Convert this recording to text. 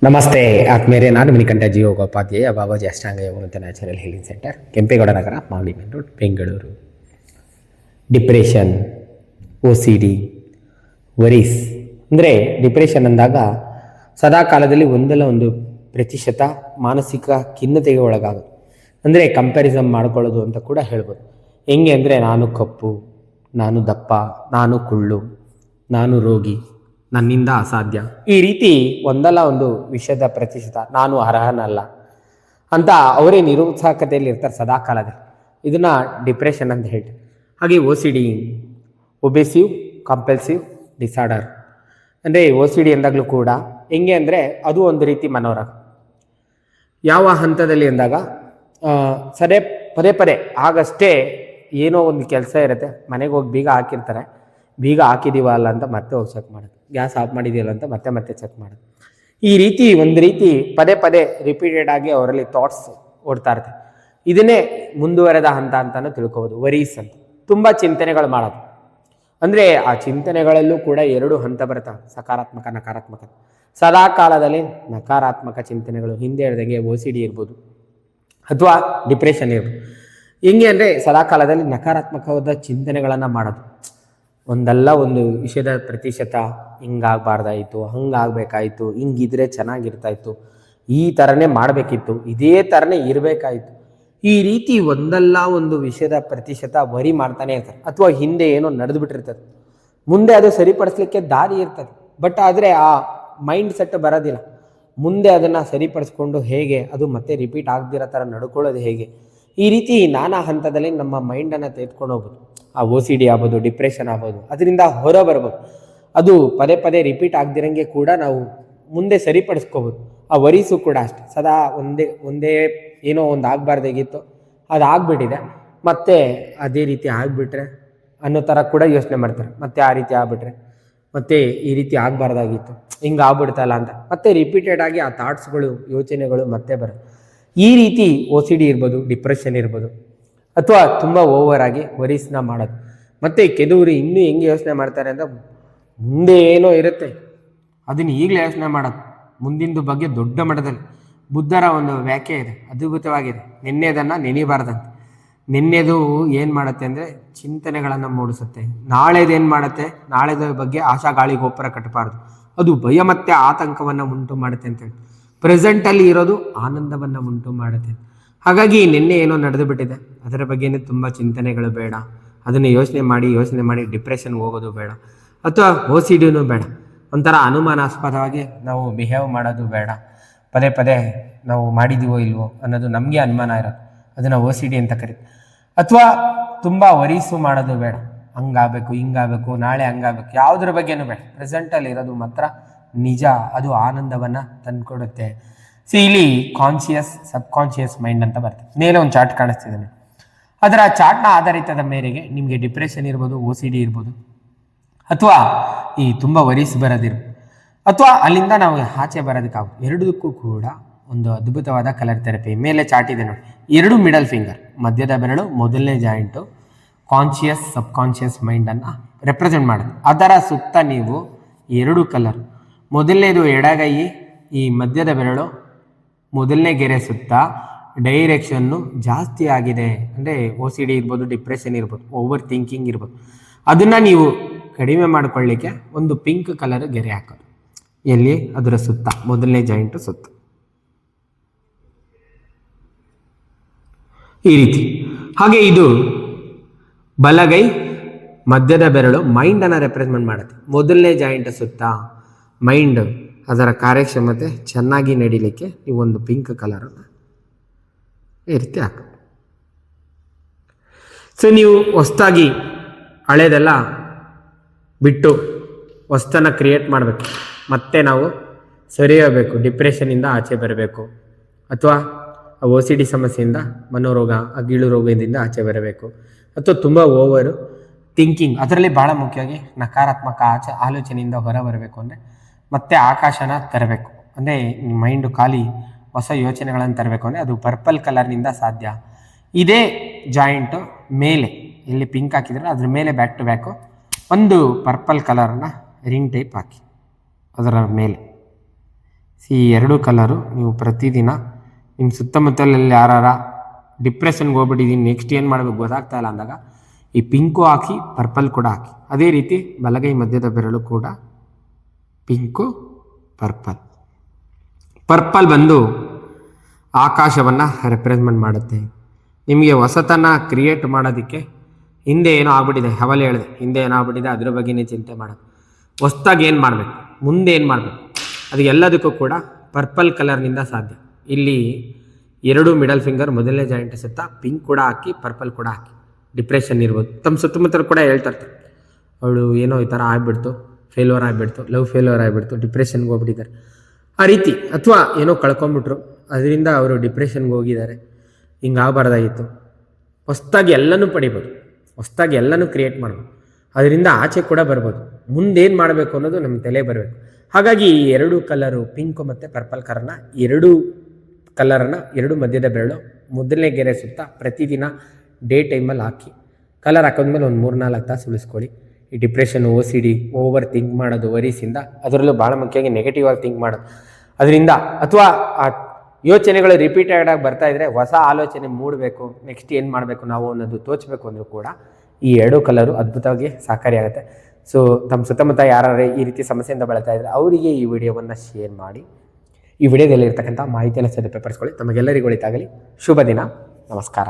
ನಮಸ್ತೆ ಆತ್ಮೀಯರೇ, ನಾನು ಮಣಿಕಂಠ ಜೀವೋಪಾಧ್ಯಾಯ, ಬಾಬಾಜಿ ಅಷ್ಟಾಂಗ ಯೋಗ ಮತ್ತು natural healing centre, Kempegowda Nagar, Magadi main road, Bengaluru. Depression, OCD, worries ಅಂದರೆ ಡಿಪ್ರೆಷನ್ ಅಂದಾಗ ಸದಾ ಕಾಲದಲ್ಲಿ ಒಂದಲ್ಲ ಒಂದು ಪ್ರತಿಶತ ಮಾನಸಿಕ ಖಿನ್ನತೆಗೆ ಒಳಗಾಗೋದು, ಅಂದರೆ ಕಂಪ್ಯಾರಿಸಮ್ ಮಾಡ್ಕೊಳ್ಳೋದು ಅಂತ ಕೂಡ ಹೇಳ್ಬೋದು. ಹೆಂಗೆ ಅಂದರೆ ನಾನು ಕಪ್ಪು, ನಾನು ದಪ್ಪ, ನಾನು ಕುಳ್ಳು, ನಾನು ರೋಗಿ, ನನ್ನಿಂದ ಅಸಾಧ್ಯ, ಈ ರೀತಿ ಒಂದಲ್ಲ ಒಂದು ವಿಷಯದ ಪ್ರತಿಶತ ನಾನು ಅರ್ಹನಲ್ಲ ಅಂತ ಅವರೇ ನಿರುತ್ಸಾಹಕತೆಯಲ್ಲಿ ಇರ್ತಾರೆ ಸದಾ ಕಾಲದಲ್ಲಿ. ಇದನ್ನು ಡಿಪ್ರೆಷನ್ ಅಂತ ಹೇಳ್ತಾರೆ. ಹಾಗೆ OCD, ಒಬೆಸಿವ್ ಕಂಪಲ್ಸಿವ್ ಡಿಸಾರ್ಡರ್, ಅಂದರೆ OCD ಎಂದಾಗಲೂ ಕೂಡ ಹೆಂಗೆ ಅಂದರೆ ಅದು ಒಂದು ರೀತಿ ಮನೋರೋಗ. ಯಾವ ಹಂತದಲ್ಲಿ ಅಂದಾಗ ಪದೇ ಪದೇ ಆಗಷ್ಟೇ ಏನೋ ಒಂದು ಕೆಲಸ ಇರುತ್ತೆ, ಮನೆಗೆ ಹೋಗಿ ಬೀಗ ಹಾಕಿರ್ತಾರೆ, ಬೀಗ ಹಾಕಿದೀವ ಅಲ್ಲ ಅಂತ ಮತ್ತೆ ಹೋಗಿ ಚೆಕ್ ಮಾಡೋದು, ಗ್ಯಾಸ್ ಆಫ್ ಮಾಡಿದೆಯಲ್ಲ ಅಂತ ಮತ್ತೆ ಚೆಕ್ ಮಾಡೋದು. ಈ ರೀತಿ ಒಂದು ರೀತಿ ಪದೇ ಪದೇ ರಿಪೀಟೆಡ್ ಆಗಿ ಅವರಲ್ಲಿ ಥಾಟ್ಸ್ ಓಡ್ತಾ ಇರ್ತದೆ. ಇದನ್ನೇ ಮುಂದುವರೆದ ಹಂತ ಅಂತಲೂ ತಿಳ್ಕೊಬೋದು, ವರೀಸ್ ಅಂತ. ತುಂಬ ಚಿಂತನೆಗಳು ಮಾಡೋದು, ಅಂದರೆ ಆ ಚಿಂತನೆಗಳಲ್ಲೂ ಕೂಡ ಎರಡು ಹಂತ ಬರ್ತವೆ, ಸಕಾರಾತ್ಮಕ, ನಕಾರಾತ್ಮಕ. ಸದಾ ಕಾಲದಲ್ಲಿ ನಕಾರಾತ್ಮಕ ಚಿಂತನೆಗಳು, ಹಿಂದೆ ಹೇಳ್ದಂಗೆ OCD ಇರ್ಬೋದು ಅಥವಾ ಡಿಪ್ರೆಷನ್ ಇರ್ಬೋದು. ಹೆಂಗೆ ಅಂದರೆ ಸದಾ ಕಾಲದಲ್ಲಿ ನಕಾರಾತ್ಮಕವಾದ ಚಿಂತನೆಗಳನ್ನು ಮಾಡೋದು, ಒಂದಲ್ಲ ಒಂದು ವಿಷಯದ ಪ್ರತಿಶತ ಹಿಂಗಾಗಬಾರ್ದಾಯಿತು, ಹಂಗಾಗಬೇಕಾಯಿತು, ಹಿಂಗಿದ್ರೆ ಚೆನ್ನಾಗಿರ್ತಾಯಿತ್ತು, ಈ ಥರನೇ ಮಾಡಬೇಕಿತ್ತು, ಇದೇ ಥರನೇ ಇರಬೇಕಾಯಿತು, ಈ ರೀತಿ ಒಂದಲ್ಲ ಒಂದು ವಿಷಯದ ಪ್ರತಿಶತ ವರಿ ಮಾಡ್ತಾನೆ ಇರ್ತಾರೆ. ಅಥವಾ ಹಿಂದೆ ಏನೋ ನಡೆದು ಬಿಟ್ಟಿರ್ತದೆ, ಮುಂದೆ ಅದು ಸರಿಪಡಿಸ್ಲಿಕ್ಕೆ ದಾರಿ ಇರ್ತದೆ, ಬಟ್ ಆದರೆ ಆ ಮೈಂಡ್ ಸೆಟ್ ಬರೋದಿಲ್ಲ. ಮುಂದೆ ಅದನ್ನು ಸರಿಪಡಿಸ್ಕೊಂಡು ಹೇಗೆ ಅದು ಮತ್ತೆ ರಿಪೀಟ್ ಆಗದಿರೋ ಥರ ನಡ್ಕೊಳ್ಳೋದು ಹೇಗೆ, ಈ ರೀತಿ ನಾನಾ ಹಂತದಲ್ಲಿ ನಮ್ಮ ಮೈಂಡನ್ನು ತೆಗೆದುಕೊಂಡು ಹೋಗ್ಬೋದು. ಆ OCD ಆಗ್ಬೋದು, ಡಿಪ್ರೆಷನ್ ಆಗ್ಬೋದು, ಅದರಿಂದ ಹೊರ ಬರ್ಬೋದು. ಅದು ಪದೇ ಪದೇ ರಿಪೀಟ್ ಆಗದಿರಂಗೆ ಕೂಡ ನಾವು ಮುಂದೆ ಸರಿಪಡಿಸ್ಕೋಬೋದು. ಆ ವರೀಸು ಕೂಡ ಅಷ್ಟೆ, ಸದಾ ಒಂದೇ ಏನೋ ಒಂದು ಆಗಬಾರ್ದಾಗಿತ್ತು, ಅದು ಆಗ್ಬಿಟ್ಟಿದೆ, ಮತ್ತೆ ಅದೇ ರೀತಿ ಆಗಿಬಿಟ್ರೆ ಅನ್ನೋ ಥರ ಕೂಡ ಯೋಚನೆ ಮಾಡ್ತಾರೆ. ಮತ್ತೆ ಆ ರೀತಿ ಆಗ್ಬಿಟ್ರೆ ಮತ್ತೆ ಈ ರೀತಿ ಆಗಬಾರ್ದಾಗಿತ್ತು, ಹಿಂಗೆ ಆಗ್ಬಿಡ್ತಲ್ಲ ಅಂತ ಮತ್ತೆ ರಿಪೀಟೆಡ್ ಆಗಿ ಆ ಥಾಟ್ಸ್ಗಳು, ಯೋಚನೆಗಳು ಮತ್ತೆ ಬರುತ್ತೆ. ಈ ರೀತಿ OCD ಇರ್ಬೋದು, ಡಿಪ್ರೆಷನ್ ಇರ್ಬೋದು, ಅಥವಾ ತುಂಬ ಓವರ್ ಆಗಿ ವರೀಸ್ನ ಮಾಡೋದು. ಮತ್ತು ಕೆಲವರು ಇನ್ನೂ ಹೆಂಗೆ ಯೋಚನೆ ಮಾಡ್ತಾರೆ ಅಂದರೆ, ಮುಂದೆ ಏನೋ ಇರುತ್ತೆ ಅದನ್ನು ಈಗಲೇ ಯೋಚನೆ ಮಾಡೋದು, ಮುಂದಿಂದು ಬಗ್ಗೆ ದೊಡ್ಡ ಮಟ್ಟದಲ್ಲಿ. ಬುದ್ಧರ ಒಂದು ವ್ಯಾಖ್ಯೆ ಇದೆ, ಅದ್ಭುತವಾಗಿದೆ, ನಿನ್ನೆದನ್ನು ನೆನೆಯಬಾರ್ದಂತೆ. ನಿನ್ನೆದು ಏನು ಮಾಡುತ್ತೆ ಅಂದರೆ ಚಿಂತನೆಗಳನ್ನು ಮೂಡಿಸುತ್ತೆ, ನಾಳೆದೇನು ಮಾಡುತ್ತೆ, ನಾಳೆದ ಬಗ್ಗೆ ಆಶಾ ಗಾಳಿ ಗೋಪುರ ಕಟ್ಟಬಾರ್ದು, ಅದು ಭಯ ಮತ್ತು ಆತಂಕವನ್ನು ಉಂಟು ಮಾಡುತ್ತೆ ಅಂತೇಳಿ. ಪ್ರೆಸೆಂಟಲ್ಲಿ ಇರೋದು ಆನಂದವನ್ನು ಉಂಟು ಮಾಡುತ್ತೆ. ಹಾಗಾಗಿ ನಿನ್ನೆ ಏನೋ ನಡೆದು ಬಿಟ್ಟಿದೆ, ಅದರ ಬಗ್ಗೆನೇ ತುಂಬ ಚಿಂತನೆಗಳು ಬೇಡ, ಅದನ್ನು ಯೋಚನೆ ಮಾಡಿ ಡಿಪ್ರೆಷನ್ಗೆ ಹೋಗೋದು ಬೇಡ, ಅಥವಾ OCDನೂ ಬೇಡ. ಒಂಥರ ಅನುಮಾನಾಸ್ಪದವಾಗಿ ನಾವು ಬಿಹೇವ್ ಮಾಡೋದು ಬೇಡ, ಪದೇ ಪದೇ ನಾವು ಮಾಡಿದ್ದೀವೋ ಇಲ್ವೋ ಅನ್ನೋದು ನಮಗೆ ಅನುಮಾನ ಇರೋದು, ಅದನ್ನು OCD ಅಂತ ಕರೀತೀವಿ. ಅಥವಾ ತುಂಬ ವರೀಸು ಮಾಡೋದು ಬೇಡ, ಹಂಗಾಗಬೇಕು, ಹಿಂಗಾಗಬೇಕು, ನಾಳೆ ಹಂಗಾಗಬೇಕು, ಯಾವುದ್ರ ಬಗ್ಗೆನೂ ಬೇಡ. ಪ್ರೆಸೆಂಟಲ್ಲಿ ಇರೋದು ಮಾತ್ರ ನಿಜ, ಅದು ಆನಂದವನ್ನು ತಂದುಕೊಡುತ್ತೆ. ಇಲ್ಲಿ ಕಾನ್ಷಿಯಸ್, ಸಬ್ಕಾನ್ಷಿಯಸ್ ಮೈಂಡ್ ಅಂತ ಬರ್ತದೆ. ಮೇಲೆ ಒಂದು ಚಾರ್ಟ್ ಕಾಣಿಸ್ತಿದ್ದಾನೆ, ಅದರ ಚಾರ್ಟ್ನ ಆಧಾರಿತದ ಮೇರೆಗೆ ನಿಮಗೆ ಡಿಪ್ರೆಷನ್ ಇರ್ಬೋದು, OCD ಇರ್ಬೋದು, ಅಥವಾ ಈ ತುಂಬ ವರೀಸ್ ಬರೋದಿರ್ಬೋದು, ಅಥವಾ ಅಲ್ಲಿಂದ ನಾವು ಆಚೆ ಬರೋದಕ್ಕಾಗುತ್ತೆ. ಎರಡಕ್ಕೂ ಕೂಡ ಒಂದು ಅದ್ಭುತವಾದ ಕಲರ್ ಥೆರಪಿ. ಮೇಲೆ ಚಾರ್ಟ್ ಇದೆ ನೋಡಿ, ಎರಡು ಮಿಡಲ್ ಫಿಂಗರ್, ಮಧ್ಯದ ಬೆರಳು, ಮೊದಲನೇ ಜಾಯಿಂಟು ಕಾನ್ಷಿಯಸ್, ಸಬ್ಕಾನ್ಷಿಯಸ್ ಮೈಂಡನ್ನು ರೆಪ್ರೆಸೆಂಟ್ ಮಾಡೋದು. ಅದರ ಸುತ್ತ ನೀವು ಎರಡು ಕಲರ್, ಮೊದಲನೇದು ಎಡಗೈ, ಈ ಮಧ್ಯದ ಬೆರಳು ಮೊದಲನೇ ಗೆರೆ ಸುತ್ತ ಡೈರೆಕ್ಷನ್ನು ಜಾಸ್ತಿ ಆಗಿದೆ, ಅಂದರೆ OCD ಇರ್ಬೋದು, ಡಿಪ್ರೆಷನ್ ಇರ್ಬೋದು, ಓವರ್ ಥಿಂಕಿಂಗ್ ಇರ್ಬೋದು, ಅದನ್ನು ನೀವು ಕಡಿಮೆ ಮಾಡಿಕೊಳ್ಳಿಕ್ಕೆ ಒಂದು ಪಿಂಕ್ ಕಲರ್ ಗೆರೆ ಹಾಕೋದು. ಎಲ್ಲಿ? ಅದರ ಸುತ್ತ, ಮೊದಲನೇ ಜಾಯಿಂಟು ಸುತ್ತ, ಈ ರೀತಿ. ಹಾಗೆ ಇದು ಬಲಗೈ, ಮಧ್ಯದ ಬೆರಳು ಮೈಂಡನ್ನು ರೆಪ್ರೆಸೆಂಟ್ ಮಾಡುತ್ತೆ. ಮೊದಲನೇ ಜಾಯಿಂಟ್ ಸುತ್ತ ಮೈಂಡ್, ಅದರ ಕಾರ್ಯಕ್ಷಮತೆ ಚೆನ್ನಾಗಿ ನಡೀಲಿಕ್ಕೆ ನೀವು ಒಂದು ಪಿಂಕ್ ಕಲರನ್ನು ಈ ರೀತಿ ಹಾಕೋದು. ಸೊ ನೀವು ಹೊಸದಾಗಿ ಹಳೇದೆಲ್ಲ ಬಿಟ್ಟು ಹೊಸತನ್ನು ಕ್ರಿಯೇಟ್ ಮಾಡಬೇಕು, ಮತ್ತೆ ನಾವು ಸರಿಯಬೇಕು, ಡಿಪ್ರೆಷನಿಂದ ಆಚೆ ಬರಬೇಕು, ಅಥವಾ OCD ಸಮಸ್ಯೆಯಿಂದ, ಮನೋರೋಗ, ಅಗಿಳು ರೋಗದಿಂದ ಆಚೆ ಬರಬೇಕು, ಅಥವಾ ತುಂಬ ಓವರು ಥಿಂಕಿಂಗ್, ಅದರಲ್ಲಿ ಭಾಳ ಮುಖ್ಯವಾಗಿ ನಕಾರಾತ್ಮಕ ಆಲೋಚನೆಯಿಂದ ಹೊರ ಬರಬೇಕು ಅಂದರೆ ಮತ್ತೆ ಆಕಾಶನ ತರಬೇಕು, ಅಂದರೆ ಮೈಂಡು ಖಾಲಿ ಹೊಸ ಯೋಚನೆಗಳನ್ನು ತರಬೇಕು ಅಂದರೆ ಅದು ಪರ್ಪಲ್ ಕಲರ್ನಿಂದ ಸಾಧ್ಯ. ಇದೇ ಜಾಯಿಂಟು ಮೇಲೆ ಇಲ್ಲಿ ಪಿಂಕ್ ಹಾಕಿದ್ರೆ ಅದ್ರ ಮೇಲೆ ಬ್ಯಾಕ್ ಟು ಬ್ಯಾಕು ಒಂದು ಪರ್ಪಲ್ ಕಲರ್ನ ರಿಂಗ್ ಟೈಪ್ ಹಾಕಿ ಅದರ ಮೇಲೆ ಈ ಎರಡು ಕಲರು ನೀವು ಪ್ರತಿದಿನ ನಿಮ್ಮ ಸುತ್ತಮುತ್ತಲಲ್ಲಿ ಯಾರ ಡಿಪ್ರೆಷನ್ಗೆ ಹೋಗ್ಬಿಟ್ಟಿದ್ದೀನಿ, ನೆಕ್ಸ್ಟ್ ಏನು ಮಾಡಬೇಕು ಗೊತ್ತಾಗ್ತಾ ಇಲ್ಲ ಅಂದಾಗ ಈ ಪಿಂಕು ಹಾಕಿ, ಪರ್ಪಲ್ ಕೂಡ ಹಾಕಿ. ಅದೇ ರೀತಿ ಬಲಗೈ ಮಧ್ಯದ ಬೆರಳು ಕೂಡ ಪಿಂಕು, ಪರ್ಪಲ್ ಬಂದು ಆಕಾಶವನ್ನು ರೆಪ್ರೆಸೆಂಟ್ ಮಾಡುತ್ತೆ. ನಿಮಗೆ ಹೊಸತನ ಕ್ರಿಯೇಟ್ ಮಾಡೋದಕ್ಕೆ ಹಿಂದೆ ಏನೋ ಆಗ್ಬಿಟ್ಟಿದೆ, ಹವಲೆ ಹೇಳಿದೆ, ಹಿಂದೆ ಏನೋ ಆಗ್ಬಿಟ್ಟಿದೆ, ಅದ್ರ ಬಗ್ಗೆನೇ ಚಿಂತೆ ಮಾಡೋದು. ಹೊಸ್ದಾಗಿ ಏನು ಮಾಡಬೇಕು, ಮುಂದೆ ಏನು ಮಾಡಬೇಕು, ಅದು ಎಲ್ಲದಕ್ಕೂ ಕೂಡ ಪರ್ಪಲ್ ಕಲರ್ನಿಂದ ಸಾಧ್ಯ. ಇಲ್ಲಿ 2 ಮಿಡಲ್ ಫಿಂಗರ್ ಮೊದಲನೇ ಜಾಯಿಂಟ್ ಸುತ್ತ ಪಿಂಕ್ ಕೂಡ ಹಾಕಿ, ಪರ್ಪಲ್ ಕೂಡ ಹಾಕಿ. ಡಿಪ್ರೆಷನ್ ಇರ್ಬೋದು, ತಮ್ಮ ಸುತ್ತಮುತ್ತಲು ಕೂಡ ಹೇಳ್ತಾ ಇರ್ತಾರೆ, ಅವಳು ಏನೋ ಈ ಥರ ಆಗ್ಬಿಡ್ತು, ಫೇಲ್ಯೂರ್ ಆಗಿಬಿಡ್ತು, ಲವ್ ಫೇಲ್ಯೂರ್ ಆಗಿಬಿಡ್ತು, ಡಿಪ್ರೆಷನ್ಗೆ ಹೋಗ್ಬಿಟ್ಟಿದ್ದಾರೆ ಆ ರೀತಿ. ಅಥವಾ ಏನೋ ಕಳ್ಕೊಂಬಿಟ್ರು, ಅದರಿಂದ ಅವರು ಡಿಪ್ರೆಷನ್ಗೆ ಹೋಗಿದ್ದಾರೆ, ಹಿಂಗಾಗಬಾರ್ದಾಗಿತ್ತು. ಹೊಸ್ದಾಗಿ ಎಲ್ಲನೂ ಪಡಿಬೋದು, ಹೊಸ್ದಾಗಿ ಎಲ್ಲನೂ ಕ್ರಿಯೇಟ್ ಮಾಡ್ಬೋದು, ಅದರಿಂದ ಆಚೆ ಕೂಡ ಬರ್ಬೋದು. ಮುಂದೇನು ಮಾಡಬೇಕು ಅನ್ನೋದು ನಮ್ಮ ತಲೆ ಬರಬೇಕು. ಹಾಗಾಗಿ ಈ 2 ಕಲರು ಪಿಂಕ್ ಮತ್ತು ಪರ್ಪಲ್ ಕಲರ್ನ 2 ಕಲರನ್ನು 2 ಮಧ್ಯದ ಬೆರಳು ಮೊದಲನೇ ಗೆರೆ ಸುತ್ತ ಪ್ರತಿದಿನ ಡೇ ಟೈಮಲ್ಲಿ ಹಾಕಿ, ಕಲರ್ ಹಾಕಿದ್ಮೇಲೆ ಒಂದು 3-4 ತಾಸು ಉಳಿಸ್ಕೊಳ್ಳಿ. ಈ ಡಿಪ್ರೆಷನ್, OCD, ಓವರ್ ಥಿಂಕ್ ಮಾಡೋದು, ವರೀಸಿಂದ, ಅದರಲ್ಲೂ ಭಾಳ ಮುಖ್ಯವಾಗಿ ನೆಗೆಟಿವ್ ಆಗಿ ಥಿಂಕ್ ಮಾಡೋದು, ಅದರಿಂದ ಅಥವಾ ಆ ಯೋಚನೆಗಳು ರಿಪೀಟೆಡ್ ಆಗಿ ಬರ್ತಾ ಇದ್ದರೆ ಹೊಸ ಆಲೋಚನೆ ಮೂಡಬೇಕು, ನೆಕ್ಸ್ಟ್ ಏನು ಮಾಡಬೇಕು ನಾವು ಅನ್ನೋದು ತೋಚಬೇಕು ಅಂದರೂ ಕೂಡ ಈ 2 ಕಲರು ಅದ್ಭುತವಾಗಿ ಸಹಕಾರಿಯಾಗುತ್ತೆ. ಸೊ ತಮ್ಮ ಸುತ್ತಮುತ್ತ ಯಾರು ಈ ರೀತಿ ಸಮಸ್ಯೆಯಿಂದ ಬಳಲ್ತಾ ಇದ್ದರೆ ಅವರಿಗೆ ಈ ವಿಡಿಯೋವನ್ನು ಶೇರ್ ಮಾಡಿ. ಈ ವಿಡಿಯೋದಲ್ಲಿರ್ತಕ್ಕಂಥ ಮಾಹಿತಿಯನ್ನು ಸದುಪಯೋಗಪಡಿಸ್ಕೊಳ್ಳಿ. ತಮಗೆಲ್ಲರಿಗೂ ಒಳಿತಾಗಲಿ. ಶುಭ ದಿನ. ನಮಸ್ಕಾರ.